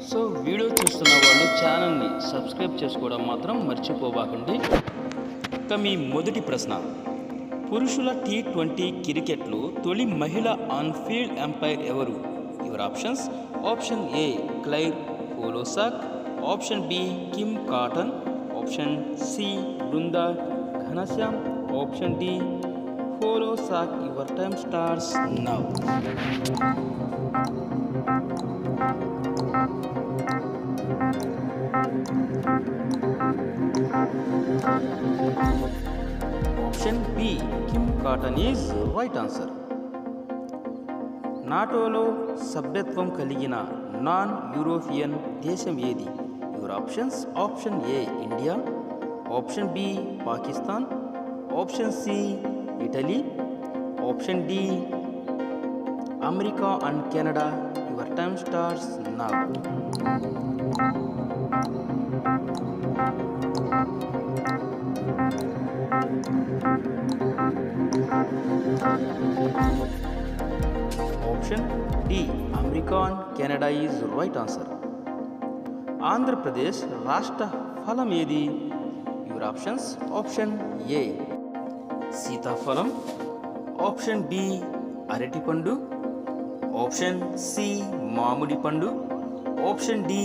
So video చూస్తున్న వాళ్ళు ఛానల్ని సబ్స్క్రైబ్ చేసుకోవడం మాత్రం మర్చిపోబాకండి. ఇక మీ మొదటి ప్రశ్న, పురుషుల T20 క్రికెట్లో తొలి మహిళ ఆన్ ఫీల్డ్ ఎంపైర్ ఎవరు? Your options: option A Claire Polosak, option B Kim Cotton, option C Brinda Ghanshyam, option D Polosak. Your time starts now. Option B Kim Cotton is right answer. నాటోలో సభ్యత్వం కలిగిన నాన్ యూరోపియన్ దేశం ఏది? Your options: option A India, option B Pakistan, option C Italy, option D America and Canada. Your time starts now. Option D America and Canada is right answer. Andhra Pradesh రాష్ట్ర ఫలం ఏది? Your options: option A సీతాఫలం, option B అరటిపండు, option C మామిడి పండు, option D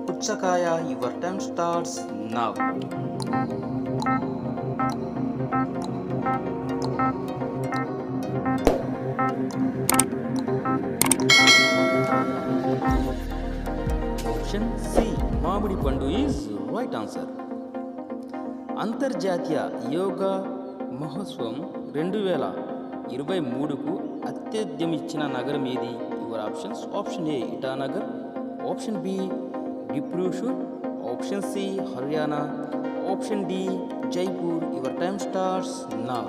పుచ్చకాయ. Your time starts now. Option C మామిడి పండు ఈజ్ రైట్ ఆన్సర్. అంతర్జాతీయ యోగా మహోత్సవం 2023కు ఆతిథ్యమిచ్చిన నగరం ఏది? Your options: option A Itanagar, option B Dibrugarh, option C Haryana, option D Jaipur. Your time starts now.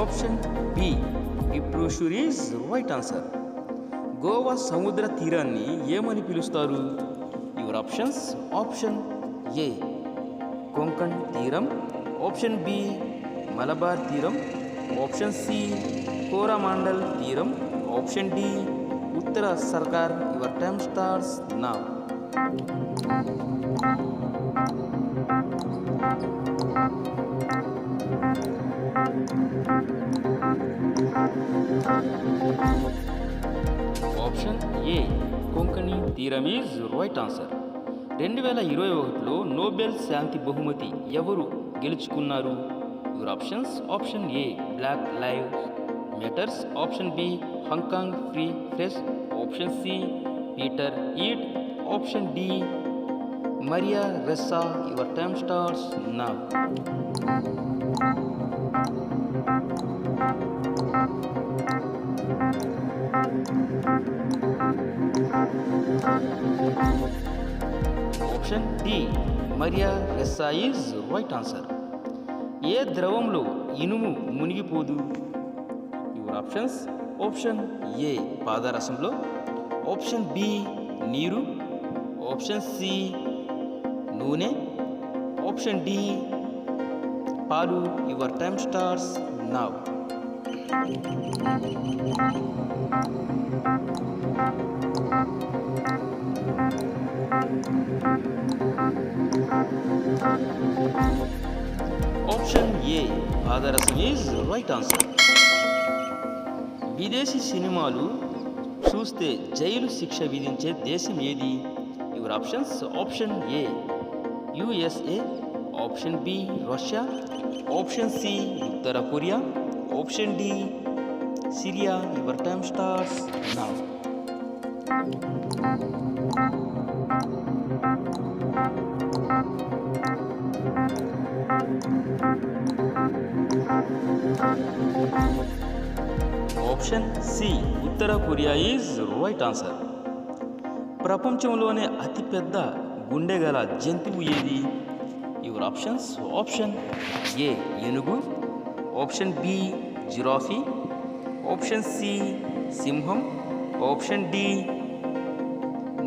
Option B Dibrugarh is right answer. Goa సముద్ర తీరాన్ని ఏమని పిలుస్తారు? Your options: option A Konkan తీరం, ఆప్షన్ బి మలబార్ తీరం, ఆప్షన్ సి కోరమాండల్ తీరం, option D Uttara Sarkar. Your time starts now. Option A Konkani తీరం is right answer. 2021లో Nobel శాంతి బహుమతి ఎవరు గెలుచుకున్నారు? Your options: option A black lives matters, option B Hong Kong free press, option C Peter eat, option D Maria Ressa. Your time starts now. Option D Maria Ressa is right answer. ఏ ద్రవంలో ఇనుము మునిగిపోదు? Your options: option A పాదరసంలో, option B నీరు, option C నూనె, option D పాలు. Your time starts now. Option A పాదరసం is right answer. విదేశీ సినిమాలు చూస్తే జైలు శిక్ష విధించే దేశం ఏది? Your options: option A USA, option B Russia, option C ఉత్తర Korea, option D Syria. Your time starts now. Option C ఉత్తర కొరియా ఈజ్ రైట్ ఆన్సర్. ప్రపంచంలోనే అతిపెద్ద గుండె గల జంతువు ఏది? యువర్ ఆప్షన్స్: ఆప్షన్ ఏ ఏనుగు, option B giraffe, option C సింహం, ఆప్షన్ డి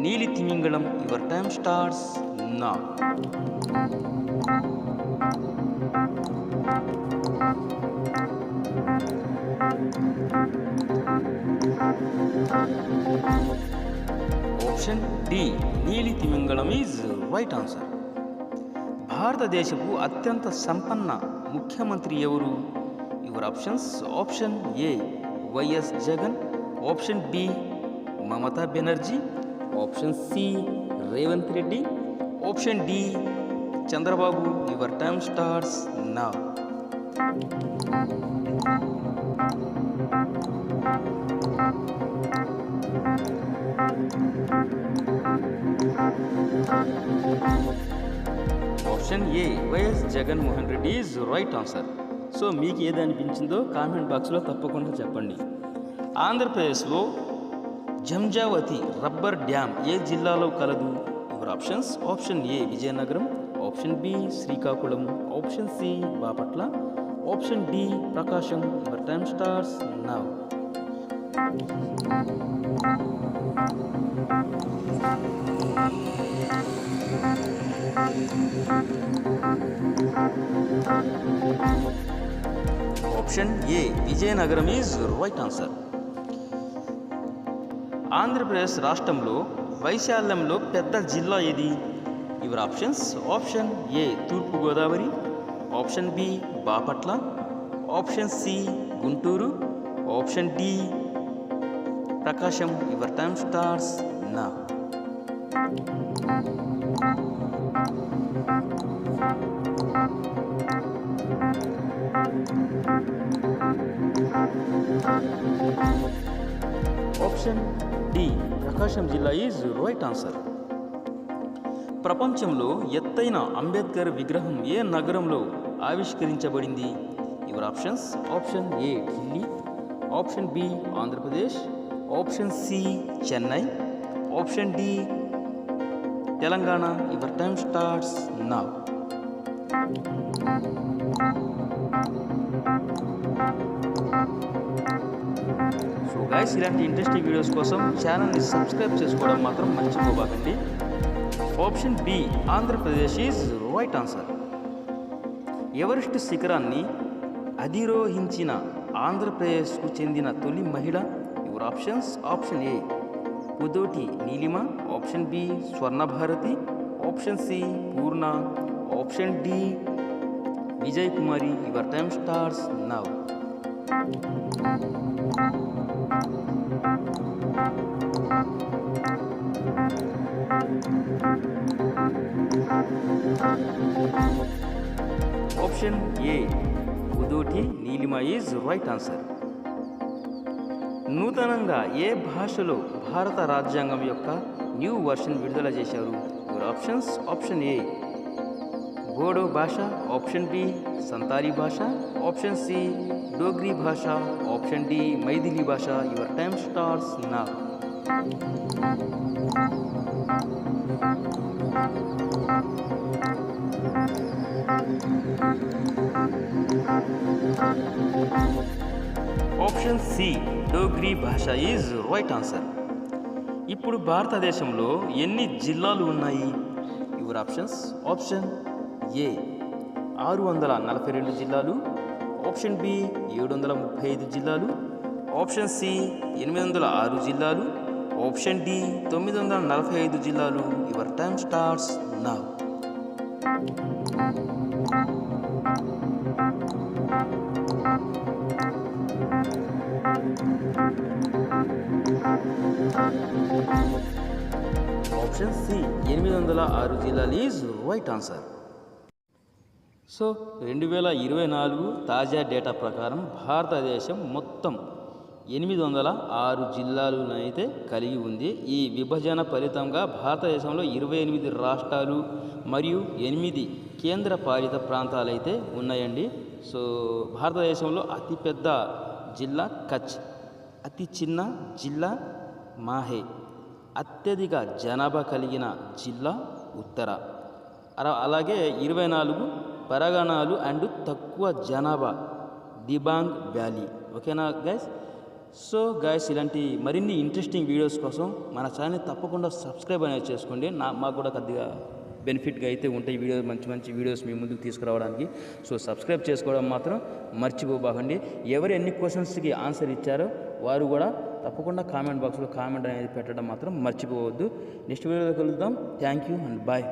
నీలి తిమింగళం. Your time starts now. Option D నీలి తిమింగళం ఈజ్ రైట్ ఆన్సర్. భారతదేశపు అత్యంత సంపన్న ముఖ్యమంత్రి ఎవరు? Your options. Option A YS Jagan, option B Mamata Banerjee, option C Revanth Reddy, option D Chandrababu. Your time starts now. Option A YS Jaganmohan Reddy is right answer. So మీకు ఏది అనిపించిందో కామెంట్ బాక్స్లో తప్పకుండా చెప్పండి. ఆంధ్రప్రదేశ్లో జంజావతి రబ్బర్ డ్యామ్ ఏ జిల్లాలో కలదు? Your options. Option A Vizianagaram, option B Srikakulam, option C Bapatla, option D Prakasam. Your time starts now. Option A Vizianagaram is right answer. Andhra Pradesh రాష్ట్రంలో వైశాల్యంలో పెద్ద జిల్లా ఏది? Your options. ఆప్షన్ ఏ తూర్పుగోదావరి, option B Bapatla, option C Guntur, option D Prakasam. Your time starts now. Option D Prakasam జిల్లా is right answer. ప్రపంచంలో ఎత్తైన అంబేద్కర్ విగ్రహం ఏ నగరంలో ఆవిష్కరించబడింది? Your options. Option A Delhi, option B Andhra Pradesh, option C Chennai, option D Telangana. Your time starts now. So guys, ఇలాంటి interesting videos కోసం ఛానల్ని subscribe చేసుకోవడం మాత్రం మర్చిపోబాకండి. Option B Andhra Pradesh is right answer. Everest శిఖరాన్ని అధిరోహించిన ఆంధ్రప్రదేశ్కు చెందిన తొలి మహిళ? Your options. Option A కుదోటి Neelima, option B Swarnabharathi, option C Purna, option D Vijay Kumari. Your time starts now. Option A కుదోటి Neelima is right answer. నూతనంగా ఏ భాషలో భారత రాజ్యాంగం యొక్క న్యూ వర్షన్ విడుదల చేశారు? Your options. ఆప్షన్ ఏ బోడో భాష, ఆప్షన్ బి సంతారీ భాష, ఆప్షన్ సి డోగ్రీ భాష, ఆప్షన్ డి మైథిలి భాష. Your time starts now. Option C Dogri భాష ఈజ్ రైట్ ఆన్సర్. ఇప్పుడు భారతదేశంలో ఎన్ని జిల్లాలు ఉన్నాయి? Your options. ఆప్షన్ ఏ 642 జిల్లాలు, ఆప్షన్ బి 735 జిల్లాలు, ఆప్షన్ సి 806 జిల్లాలు, ఆప్షన్ డి 945 జిల్లాలు. Your time starts now. Option C 806 జిల్లాలు ఈజ్ రైట్ ఆన్సర్. సో 2024 తాజా డేటా ప్రకారం భారతదేశం మొత్తం 806 జిల్లాలను అయితే కలిగి ఉంది. ఈ విభజన ఫలితంగా భారతదేశంలో 28 రాష్ట్రాలు మరియు 8 కేంద్ర పాలిత ప్రాంతాలు అయితే ఉన్నాయండి. సో భారతదేశంలో అతిపెద్ద జిల్లా కచ్, అతి చిన్న జిల్లా మాహే, అత్యధిక జనాభా కలిగిన జిల్లా ఉత్తర, అలాగే 24 పరగణాలు అండ్ తక్కువ జనాభా దిబాంగ్ వ్యాలీ. ఓకేనా గైస్? సో గాయస్, ఇలాంటి మరిన్ని ఇంట్రెస్టింగ్ వీడియోస్ కోసం మన ఛానల్ని తప్పకుండా సబ్స్క్రైబ్ అనేది చేసుకోండి. మాకు కూడా కొద్దిగా బెనిఫిట్గా అయితే ఉంటాయి వీడియో, మంచి మంచి వీడియోస్ మీ ముందుకు తీసుకురావడానికి. సో సబ్స్క్రైబ్ చేసుకోవడం మాత్రం మర్చిపోబాకండి. ఎవరు ఎన్ని క్వశ్చన్స్కి ఆన్సర్ ఇచ్చారో వారు కూడా తప్పకుండా కామెంట్ బాక్స్లో కామెంట్ అనేది పెట్టడం మాత్రం మర్చిపోవద్దు. నెక్స్ట్ వీడియోలో కలుద్దాం. Thank you and bye.